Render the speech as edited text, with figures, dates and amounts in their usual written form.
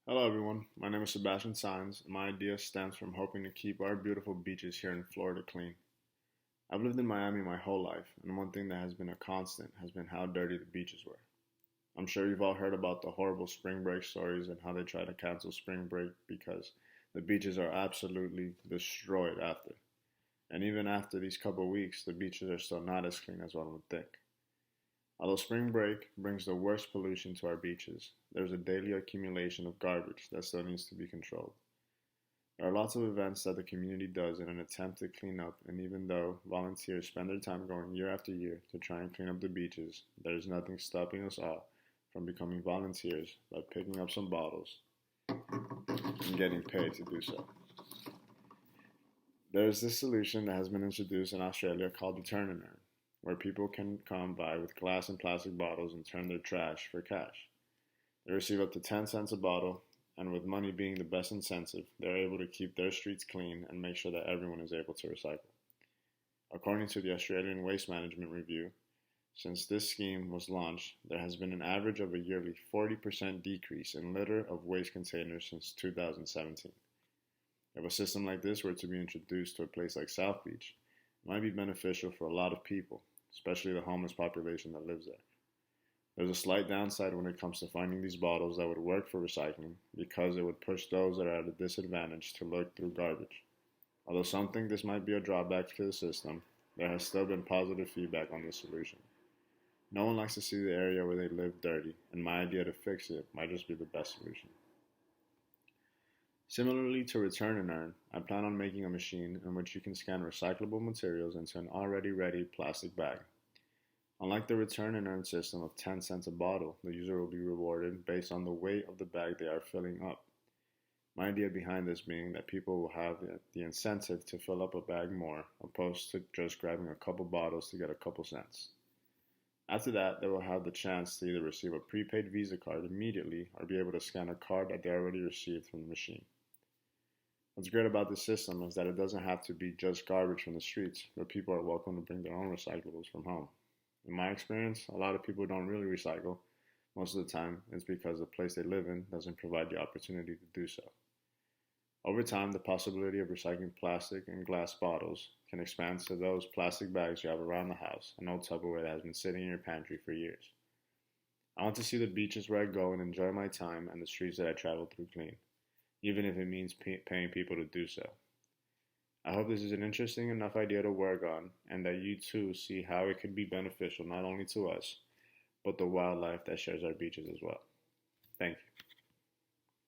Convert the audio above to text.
Hello everyone, my name is Sebastian and my idea stems from hoping to keep our beautiful beaches here in Florida clean. I've lived in Miami my whole life, and one thing that has been a constant has been how dirty the beaches were. I'm sure you've all heard about the horrible spring break stories and how they try to cancel spring break because the beaches are absolutely destroyed after. And even after these couple weeks, the beaches are still not as clean as one would think. Although spring break brings the worst pollution to our beaches, there's a daily accumulation of garbage that still needs to be controlled. There are lots of events that the community does in an attempt to clean up, and even though volunteers spend their time going year after year to try and clean up the beaches, there is nothing stopping us all from becoming volunteers by picking up some bottles and getting paid to do so. There is this solution that has been introduced in Australia called the turn and earn, where people can come by with glass and plastic bottles and turn their trash for cash. They receive up to 10 cents a bottle, and with money being the best incentive, they're able to keep their streets clean and make sure that everyone is able to recycle. According to the Australian Waste Management Review, since this scheme was launched, there has been an average of a yearly 40% decrease in litter of waste containers since 2017. If a system like this were to be introduced to a place like South Beach, it might be beneficial for a lot of people, especially the homeless population that lives there. There's a slight downside when it comes to finding these bottles that would work for recycling because it would push those that are at a disadvantage to look through garbage. Although some think this might be a drawback to the system, there has still been positive feedback on this solution. No one likes to see the area where they live dirty, and my idea to fix it might just be the best solution. Similarly to Return and Earn, I plan on making a machine in which you can scan recyclable materials into an already ready plastic bag. Unlike the Return and Earn system of 10 cents a bottle, the user will be rewarded based on the weight of the bag they are filling up. My idea behind this being that people will have the incentive to fill up a bag more, opposed to just grabbing a couple bottles to get a couple cents. After that, they will have the chance to either receive a prepaid Visa card immediately or be able to scan a card that they already received from the machine. What's great about this system is that it doesn't have to be just garbage from the streets, but people are welcome to bring their own recyclables from home. In my experience, a lot of people don't really recycle. Most of the time, it's because the place they live in doesn't provide the opportunity to do so. Over time, the possibility of recycling plastic and glass bottles can expand to those plastic bags you have around the house, an old Tupperware that has been sitting in your pantry for years. I want to see the beaches where I go and enjoy my time and the streets that I travel through clean, even if it means paying people to do so. I hope this is an interesting enough idea to work on and that you too see how it could be beneficial not only to us, but the wildlife that shares our beaches as well. Thank you.